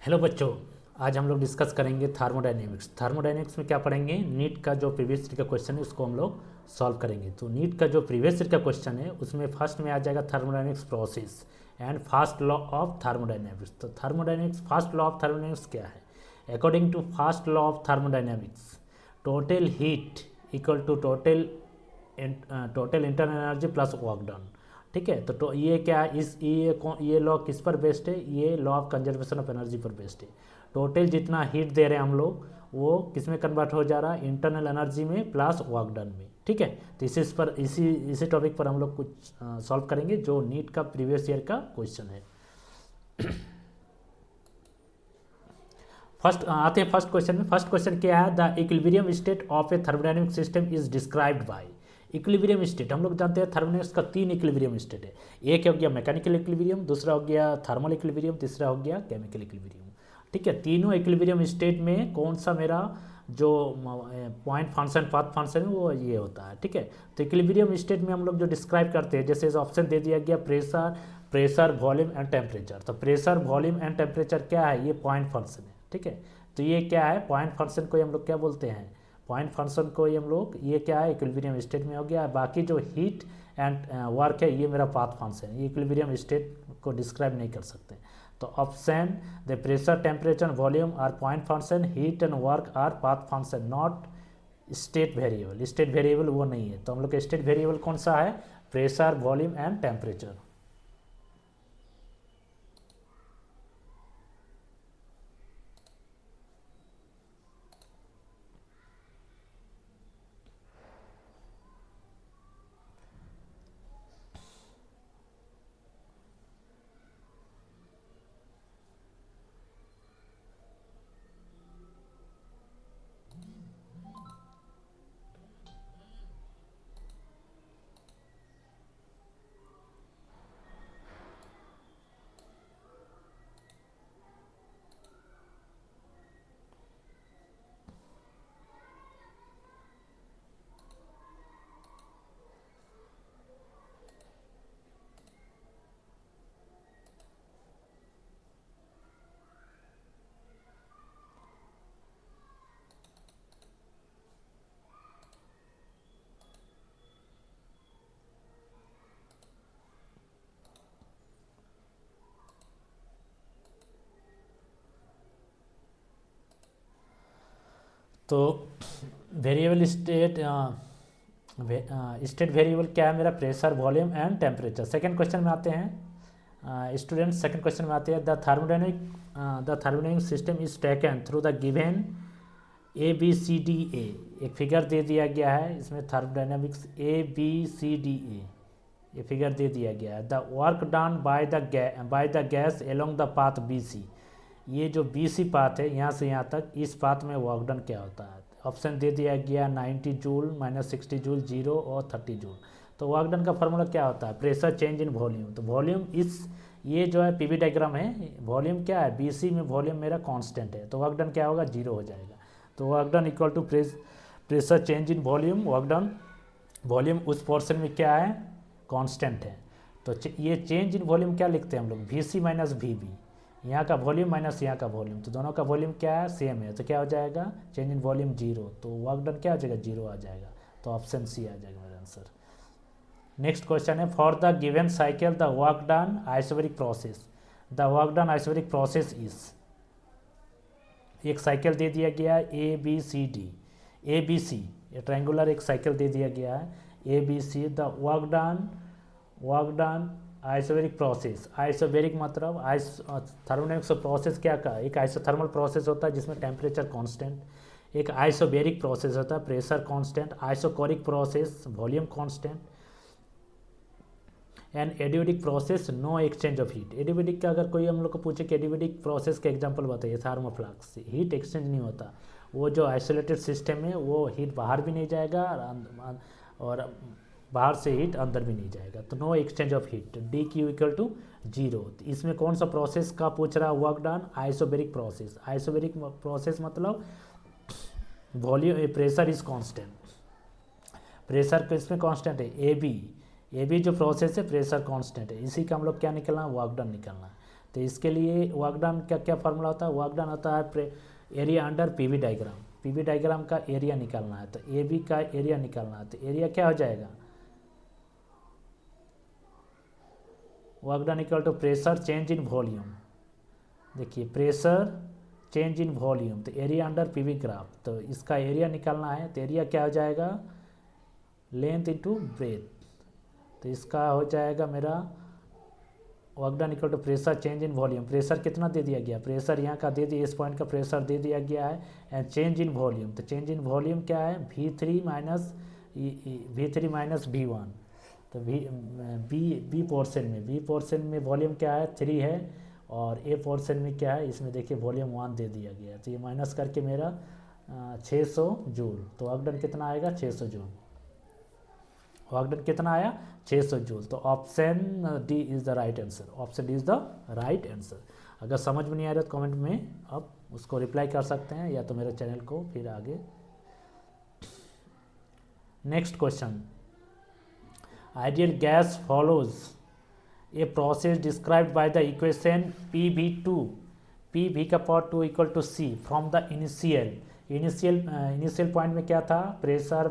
Hello बच्चों, आज हम लोग डिस्कस करेंगे थार्मोडायनेमिक्स। थार्मोडायनेमिक्स में क्या पढ़ेंगे? नीट का जो प्रीवियस ईयर का क्वेश्चन है उसको हम लोग सॉल्व करेंगे। तो नीट का जो प्रीवियस ईयर का क्वेश्चन है उसमें फर्स्ट में आ जाएगा thermodynamics process and first law of thermodynamics. तो thermodynamics first law of thermodynamics क्या है? According to first law of thermodynamics, total heat equal to total internal energy plus work done. ठीक है, तो ये क्या, ये लॉ किस पर बेस्ड है? ये law of conservation of energy पर बेस्ड है। टोटल जितना हीट दे रहे हैं हम लोग वो किस में कन्वर्ट हो जा रहा है? इंटरनल एनर्जी में प्लस वर्क डन में। ठीक है, तो इसी टॉपिक पर हम लोग कुछ सॉल्व करेंगे जो नीट का प्रीवियस ईयर का क्वेश्चन है। फर्स्ट आते हैं फर्स्ट क्वेश्चन में। फर्स्ट क्वेश्चन क्या है? The equilibrium state of A thermodynamic system is described bye. Equilibrium state हम लोग जानते हैं थर्मोडायनेमिक्स का 3 इक्विलिब्रियम स्टेट है। एक हो गया मैकेनिकल इक्विलिब्रियम, दूसरा हो गया थर्मल इक्विलिब्रियम, तीसरा हो गया केमिकल इक्विलिब्रियम। ठीक है, तीनों इक्विलिब्रियम स्टेट में कौन सा मेरा जो पॉइंट फंक्शन पाथ फंक्शन है वो ये होता है। ठीक है, तो इक्विलिब्रियम स्टेट में हम लोग जो डिस्क्राइब करते हैं, जैसे इस ऑप्शन दे दिया गया प्रेशर वॉल्यूम एंड टेम्परेचर। तो प्रेशर वॉल्यूम एंड टेम्परेचर क्या है? ये पॉइंट फंक्शन है। ठीक है, तो ये क्या है? पॉइंट फंक्शन को हम लोग क्या बोलते हैं? पॉइंट फंक्शन को हम लोग, ये क्या है? इक्विलिब्रियम स्टेट में हो गया। बाकी जो हीट एंड वर्क है ये मेरा पाथ फंक्शन है, ये इक्विलिब्रियम स्टेट को डिस्क्राइब नहीं कर सकते। तो option the pressure temperature volume are point function, heat and work are path function, not state variable. State variable वो नहीं है। तो हम लोग का स्टेट वेरिएबल कौन सा है? Pressure volume and temperature. तो वेरिएबल स्टेट वेरिएबल क्या है मेरा? Pressure volume and temperature. Second question में आते हैं स्टूडेंट्स। सेकंड क्वेश्चन में आते हैं the thermodynamic system is taken through the given A B C D A. एक फिगर दे दिया गया है इसमें thermodynamics A B C D A, ये फिगर दे दिया गया है। The work done by the gas along the path B C. ये जो बी सी पाथ है यहाँ से यहाँ तक, इस पाथ में वर्क डन क्या होता है? ऑप्शन दे दिया गया 90 जूल, -60 जूल, 0 और 30 जूल। तो वर्क डन का फॉर्मूला क्या होता है? Pressure change in volume. तो वॉल्यूम ये जो है पीवी डायग्राम है, वॉल्यूम क्या है? बीसी में वॉल्यूम मेरा कांस्टेंट है, तो वर्क डन क्या होगा? 0 हो जाएगा। तो work done equal to pressure change in volume. Work done volume उस पोर्शन में क्या है? कांस्टेंट है। तो ये चेंज इन वॉल्यूम क्या लिखते हैं हम लोग? V C minus V B. यहाँ का वॉल्यूम माइनस यहाँ का वॉल्यूम, तो दोनों का वॉल्यूम क्या है? सेम है। तो क्या हो जाएगा? चेंज इन वॉल्यूम 0, तो वर्क डन क्या हो जाएगा? 0 आ जाएगा। तो ऑप्शन सी आ जाएगा मेरा आंसर। नेक्स्ट क्वेश्चन है for the given cycle the work done isobaric process. The work done isobaric process is, एक साइकिल दे दिया गया है A B C D, A B C, ये ट्रायंगुलर एक साइकिल दे दिया गया है A B C. The work done isobaric process. Isobaric मतलब थर्मोडायनेमिक्स प्रोसेस क्या का? एक आइसोथर्मल प्रोसेस होता है जिसमें टेम्परेचर कांस्टेंट, एक आइसोबैरिक प्रोसेस होता है pressure constant, isochoric process volume constant, and adiabatic process no exchange of heat. Adiabatic का अगर कोई हम लोग को पूछे कि एडियोडिक प्रोसेस का एग्जांपल बताइए, थर्मोफ्लक्स, हीट एक्सचेंज नहीं होता। वो जो आइसोलेटेड सिस्टम है वो हीट बाहर भी नहीं जाएगा और बाहर से हीट अंदर भी नहीं जाएगा, तो no exchange of heat. D Q equal to 0। इसमें कौन सा प्रोसेस का पूछ रहा है? Work done isobaric process. Isobaric process मतलब volume pressure is constant, pressure किसमें कांस्टेंट है? ए बी जो प्रोसेस है प्रेशर कांस्टेंट है, इसी का हम लोग क्या निकलना है? वर्क डन निकलना है। तो इसके लिए वर्क डन का क्या फार्मूला होता है, वर्क डन होता है area under PV diagram. PV diagram का एरिया निकालना है, तो ए बी का एरिया निकालना है, तो एरिया क्या हो जाएगा, work done equal to pressure change in volume. देखिए प्रेशर चेंज इन वॉल्यूम, तो एरिया अंडर पीवी ग्राफ, तो इसका एरिया निकालना है, तो एरिया क्या हो जाएगा, लेंथ इंटू ब्रेथ, तो इसका हो जाएगा मेरा work done equal to pressure change in volume. Pressure कितना दे दिया गया, प्रेशर यहाँ का दे दिया, इस पॉइंट का प्रेशर दे दिया गया है, एंड चेंज इन वॉल्यूम, तो चेंज इन वॉल्यूम क्या है, V3 माइनस V1, तो बी पोर्शन में वॉल्यूम क्या है 3 है, और ए पोर्शन में क्या है, इसमें देखिए वॉल्यूम 1 दे दिया गया है, तो ये माइनस करके मेरा 600 जूल, तो वर्क डन कितना आएगा 600 जूल, वर्क डन कितना आया 600 जूल। तो option D is the right answer, option D is the right answer. अगर समझ में नहीं आ रहा तो कमेंट में आप उसको रिप्लाई कर सकते हैं, या तो मेरे चैनल को फिर आगे। Next question, ideal gas follows a process described by the equation PV2, PV का power 2 equal to C from the initial point में क्या था, pressure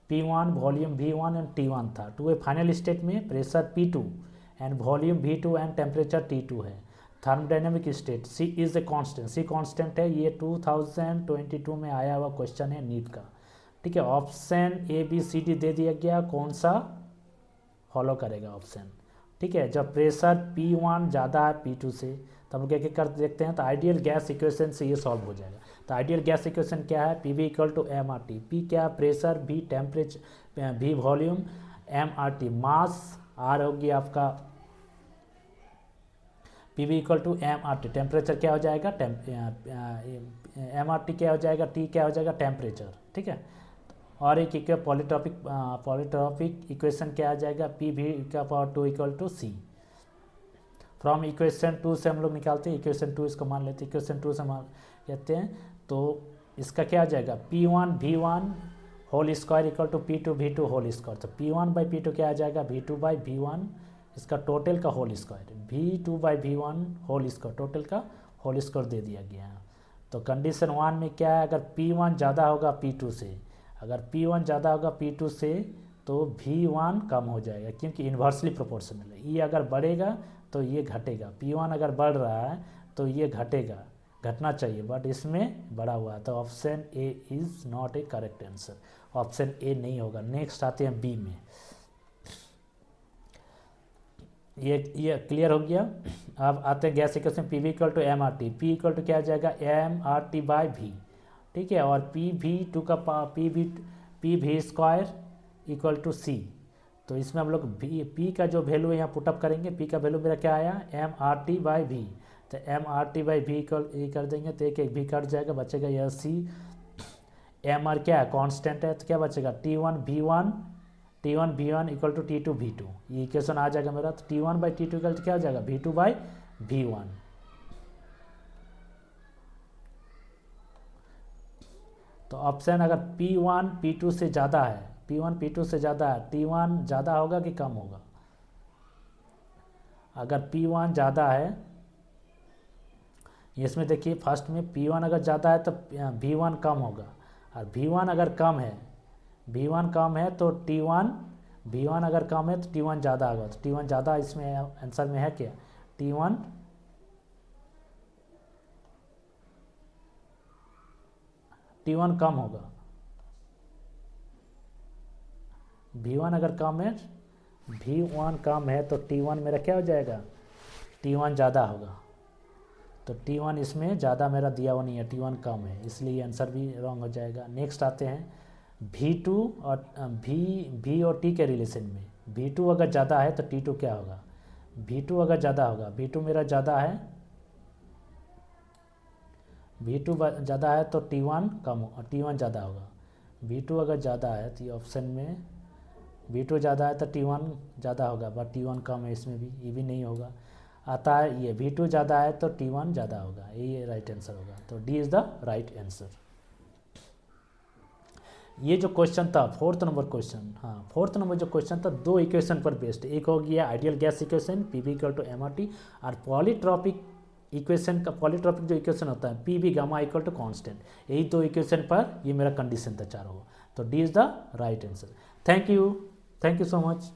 P1, volume V1 and T1 था, टू ए फाइनल स्टेट में pressure P2 and volume V2 and temperature T2 है। Thermodynamic state C is a constant, C constant है, ये 2022 में आया हुआ क्वेश्चन है नीट का, ठीक है। ऑप्शन ABCD दे दिया गया, कौन सा फॉलो करेगा ऑप्शन, ठीक है। जब प्रेशर P1 ज़्यादा है P2 से, तो हम क्या क्या कर देखते हैं, तो आइडियल गैस इक्वेशन से ये सॉल्व हो जाएगा। तो आइडियल गैस इक्वेशन क्या है, PV equal to MRT, P क्या pressure, V temperature, V volume, MRT mass, R होगी आपका PV equal to MRT, temperature क्या हो जाएगा, MRT क्या हो जाएगा, T क्या हो जाएगा टेम्परेचर, ठीक है। और एक पॉलीट्रॉपिक इक्वेशन क्या आ जाएगा, PV का power 2 equal to C। From equation 2 से हम लोग निकालते हैं, इक्वेशन 2 इसको मान लेते हैं, इक्वेशन 2 से मान लेते हैं, तो इसका क्या आ जाएगा, P1 V1 whole square equal to P2 V2 whole square, तो P1 बाई P2 क्या आ जाएगा, V2 बाई V1 इसका टोटल का whole square, V2 by V1 whole square, total का होल स्क्वायर दे दिया गया है। तो कंडीशन 1 में क्या है, अगर P1 ज़्यादा होगा P2 से, अगर P1 ज़्यादा होगा P2 से, तो V1 कम हो जाएगा, क्योंकि इन्वर्सली प्रोपोर्शनल है, ये अगर बढ़ेगा तो ये घटेगा, P1 अगर बढ़ रहा है तो ये घटेगा, घटना चाहिए, बट इसमें बढ़ा हुआ है, तो option A is not A correct answer, option A नहीं होगा। नेक्स्ट आते हैं बी में, ये क्लियर हो गया। अब आते हैं gas equation PV equal to MRT, P equal to क्या आ जाएगा MRT बाई V, ठीक है, और PV2 का PV square equal to C, तो इसमें हम लोग P का जो वैल्यू है यहाँ पुटअप करेंगे, P का वैल्यू मेरा क्या आया MRT बाई V, तो MRT बाई V कर देंगे, तो एक V कट जाएगा, बचेगा यह C, MR क्या है कांस्टेंट है, तो क्या बचेगा T1 V1 equal to T2 V2, ये इक्वेशन आ जाएगा मेरा, तो T1 by T2 equal to क्या हो जाएगा V2 बाई V1। तो ऑप्शन अगर P1 P2 से ज़्यादा है, P1 P2 से ज़्यादा है, T1 ज़्यादा होगा कि कम होगा, अगर P1 ज़्यादा है, इसमें देखिए फर्स्ट में P1 अगर ज़्यादा है तो V1 कम होगा, और V1 अगर कम है, V1 कम है तो V1 अगर कम है तो T1 ज़्यादा होगा, तो T1 ज़्यादा इसमें आंसर में है क्या, T1 कम होगा, V1 अगर कम है, V1 कम है तो T1 मेरा क्या हो जाएगा, T1 ज़्यादा होगा, तो T1 इसमें ज़्यादा मेरा दिया हुआ नहीं है, T1 कम है, इसलिए आंसर भी रॉन्ग हो जाएगा। नेक्स्ट आते हैं V2 और V और T के रिलेशन में, V2 अगर ज़्यादा है तो T2 क्या होगा, V2 अगर ज़्यादा होगा, V2 मेरा ज़्यादा है, V2 ज़्यादा है तो T1 कम और T1 ज़्यादा होगा, V2 अगर ज़्यादा है तो ये ऑप्शन में V2 ज़्यादा है तो T1 ज़्यादा होगा, बट T1 कम है, इसमें भी ये भी नहीं होगा। आता है ये V2 ज़्यादा है तो T1 ज़्यादा होगा, ये राइट आंसर होगा, तो D is the right answer. ये जो क्वेश्चन था फोर्थ नंबर क्वेश्चन, हाँ फोर्थ नंबर जो क्वेश्चन था दो इक्वेशन पर बेस्ड, एक हो गया ideal gas equation PV equal to MRT, और पॉलीट्रॉपिक इक्वेशन का, पॉलीट्रॉपिक जो इक्वेशन होता है PV gamma equal to constant, यही दो इक्वेशन पर ये मेरा कंडीशन था चारों। तो D is the right answer. Thank you so much.